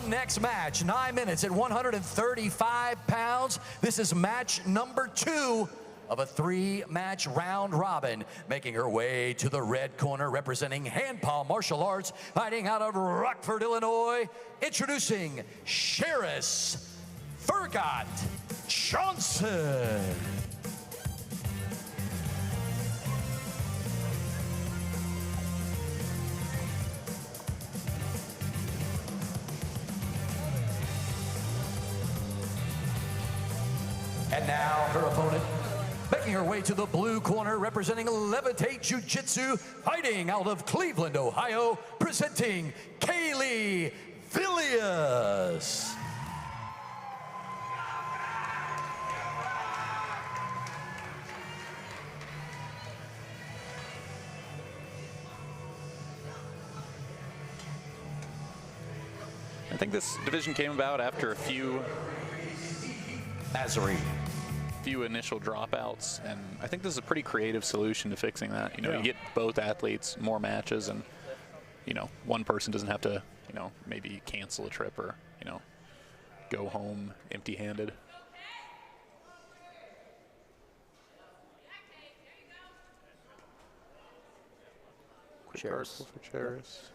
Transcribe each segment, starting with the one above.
next match, 9 minutes at 135 pounds. This is match number 2 of a 3-match round robin. Making her way to the red corner, representing Handpaw Martial Arts, fighting out of Rockford, Illinois, introducing Charis Furgat-Johnson. And now her opponent, making her way to the blue corner, representing Levitate Jiu-Jitsu, fighting out of Cleveland, Ohio, presenting Kailey Vilyus. I think this division came about after a few initial dropouts, and I think this is a pretty creative solution to fixing that. You know, you get both athletes more matches, and you know, one person doesn't have to, you know, maybe cancel a trip or, you know, go home empty-handed. Quick reversal for Charis.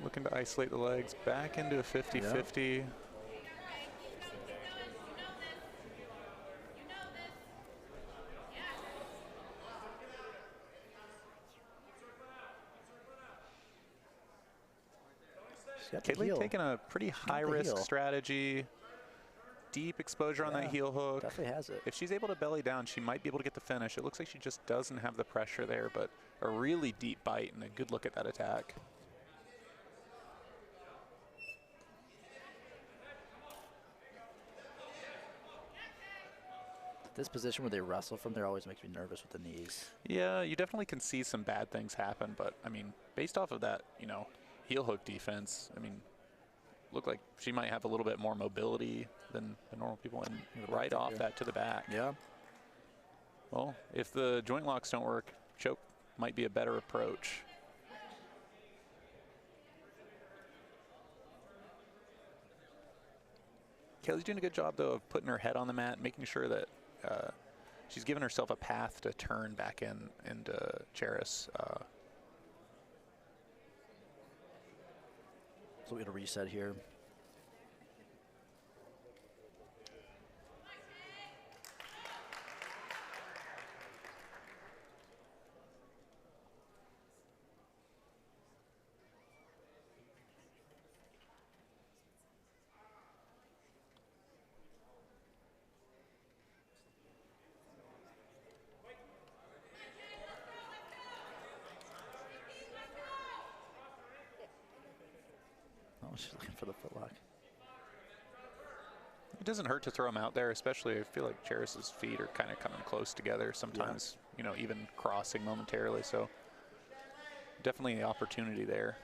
Looking to isolate the legs back into a 50-50. Kailey taking a pretty high-risk strategy. Deep exposure on that heel hook. Definitely has it. If she's able to belly down, she might be able to get the finish. It looks like she just doesn't have the pressure there, but a really deep bite and a good look at that attack. This position where they wrestle from there always makes me nervous with the knees. Yeah, you definitely can see some bad things happen, but I mean, based off of that, you know, heel hook defense, I mean, looked like she might have a little bit more mobility than the normal people, and right off that to the back. Yeah. Well, if the joint locks don't work, choke might be a better approach. Kailey's doing a good job, though, of putting her head on the mat, making sure that she's given herself a path to turn back into Charis. So we got a reset here. She's looking for the footlock. It doesn't hurt to throw them out there, especially I feel like Charis's feet are kind of coming close together sometimes, you know, even crossing momentarily. So definitely the opportunity there.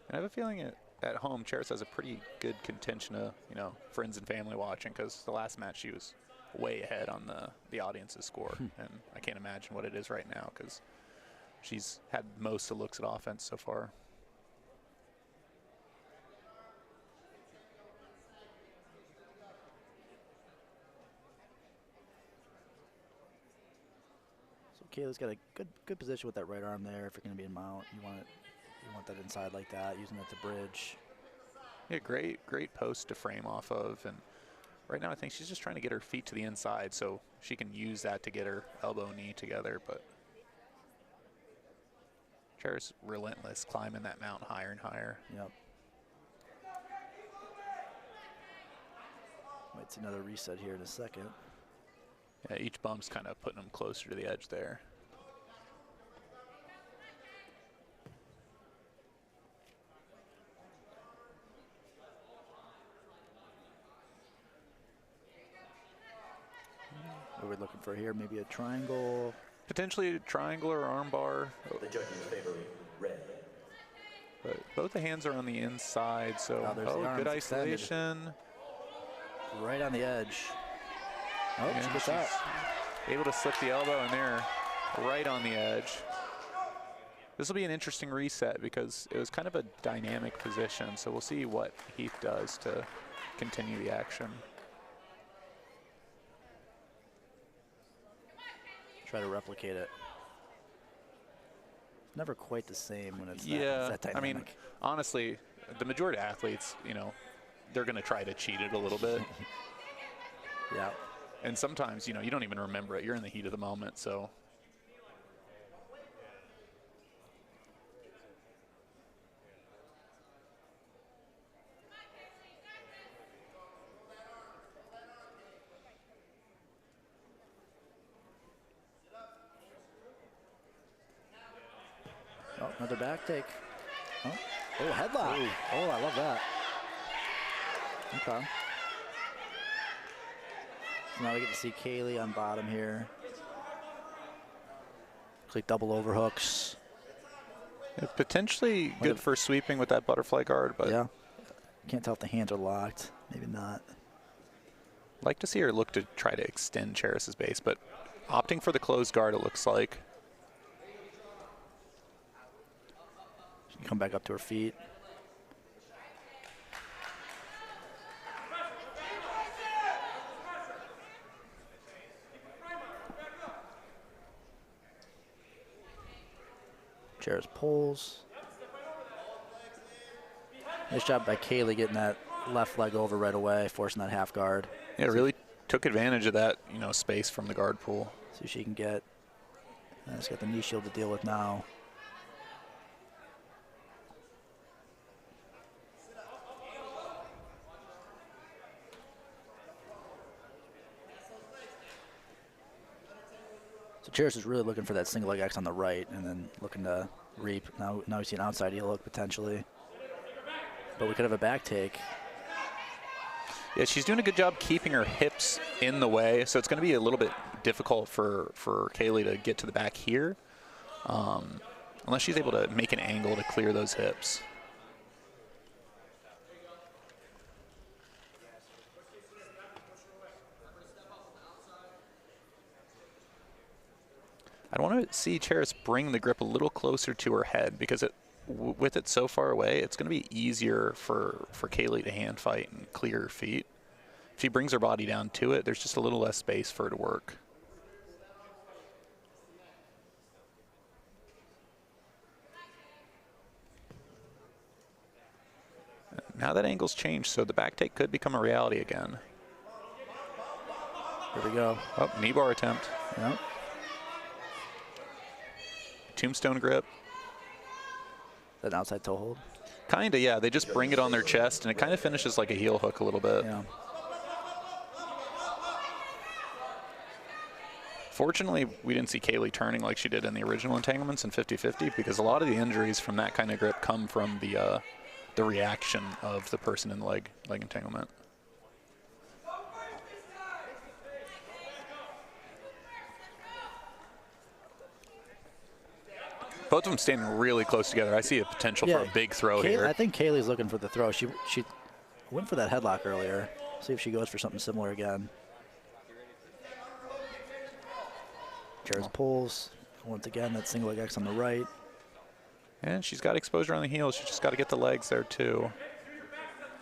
And I have a feeling at home, Charis has a pretty good contention of, you know, friends and family watching, because the last match she was way ahead on the audience's score, and I can't imagine what it is right now, because she's had most of the looks at offense so far. So Kailey's got a good position with that right arm there. If you're going to be in mount, you want that inside like that, using it to bridge. Yeah, great post to frame off of, and right now I think she's just trying to get her feet to the inside so she can use that to get her elbow knee together, but Charis relentless, climbing that mountain higher and higher. Yep. Might see another reset here in a second. Yeah, each bump's kind of putting them closer to the edge there. What are we looking for here? Maybe a triangle? Potentially a triangle or armbar. The judges favoring red. But both the hands are on the inside, so good isolation. Extended. Right on the edge. Oh, she gets that. Able to slip the elbow in there, right on the edge. This will be an interesting reset because it was kind of a dynamic position, so we'll see what Heath does to continue the action. Try to replicate it. Never quite the same when it's Yeah, that dynamic. I mean, honestly, the majority of athletes, you know, they're going to try to cheat it a little bit. Yeah. And sometimes, you know, you don't even remember it. You're in the heat of the moment, so. Oh, another back take. Oh, headlock. Ooh. Oh, I love that. Okay. So now we get to see Kailey on bottom here. Looks like double overhooks. Yeah, potentially good for sweeping with that butterfly guard, but yeah, can't tell if the hands are locked. Maybe not. Like to see her look to try to extend Charis's base, but opting for the closed guard, it looks like. She can come back up to her feet. Charis pulls. Nice job by Kailey getting that left leg over right away, forcing that half guard. Yeah, really took advantage of that, you know, space from the guard pool. See if she can get. She's got the knee shield to deal with now. So Charis is really looking for that single leg X on the right and then looking to reap. Now we see an outside heel hook potentially. But we could have a back take. Yeah, she's doing a good job keeping her hips in the way, so it's going to be a little bit difficult for Kailey to get to the back here, unless she's able to make an angle to clear those hips. I want to see Charis bring the grip a little closer to her head because with it so far away, it's going to be easier for Kailey to hand fight and clear her feet. If she brings her body down to it, there's just a little less space for her to work. Now that angle's changed, so the back take could become a reality again. Here we go. Oh, knee bar attempt. Yep. Tombstone grip. That outside toe hold? Kinda, yeah. They just bring it on their chest, and it kind of finishes like a heel hook a little bit. Yeah. Fortunately, we didn't see Kailey turning like she did in the original entanglements in 50-50 because a lot of the injuries from that kind of grip come from the reaction of the person in the leg entanglement. Both of them standing really close together. I see a potential for a big throw here. I think Kailey's looking for the throw. She went for that headlock earlier. See if she goes for something similar again. Charis pulls. Once again, that single leg X on the right. And she's got exposure on the heels. She's just got to get the legs there, too.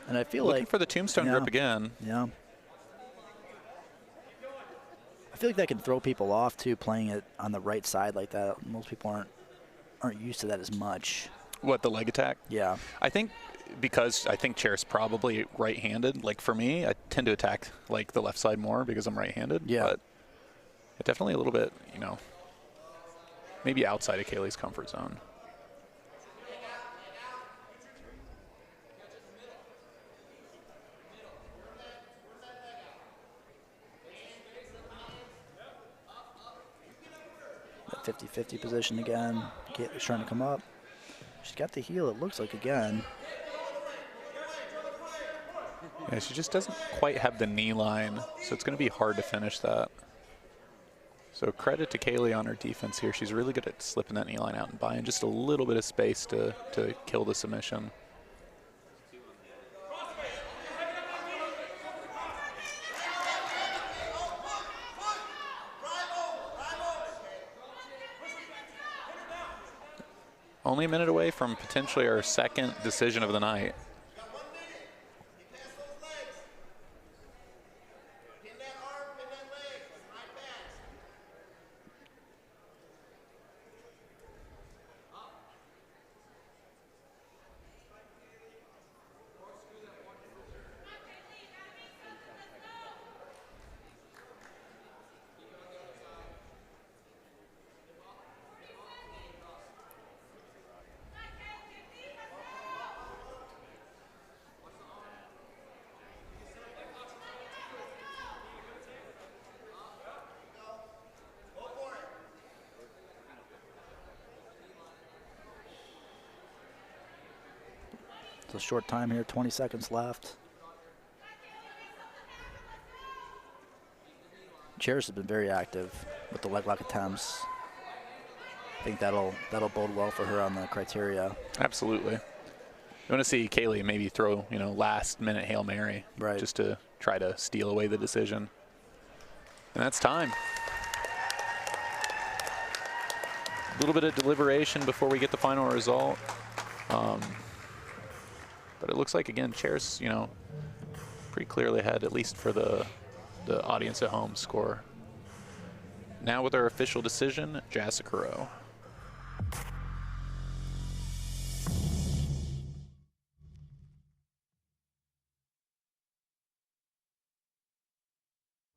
And I feel looking like for the tombstone grip again. Yeah. I feel like that can throw people off, too, playing it on the right side like that. Most people aren't used to that as much. What, the leg attack? Yeah. I think because I think Charis probably right-handed. Like, for me, I tend to attack, like, the left side more because I'm right-handed. Yeah. But definitely a little bit, you know, maybe outside of Kailey's comfort zone. That 50-50 position again. Kailey's trying to come up. She's got the heel, it looks like, again. Yeah, she just doesn't quite have the knee line, so it's going to be hard to finish that. So credit to Kailey on her defense here. She's really good at slipping that knee line out and buying just a little bit of space to kill the submission. Only a minute away from potentially our second decision of the night. It's a short time here, 20 seconds left. Charis has been very active with the leg lock attempts. I think that'll bode well for her on the criteria. Absolutely. You want to see Kailey maybe throw, last minute Hail Mary, right, just to try to steal away the decision. And that's time. A little bit of deliberation before we get the final result. But it looks like, again, Charis, pretty clearly ahead, at least for the audience at home score. Now with our official decision, Jessica Rowe.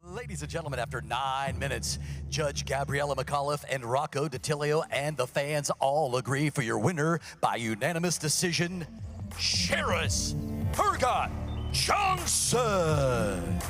Ladies and gentlemen, after 9 minutes, Judge Gabriella McAuliffe and Rocco DiTilio and the fans all agree for your winner by unanimous decision, Charis Furgat-Johnson.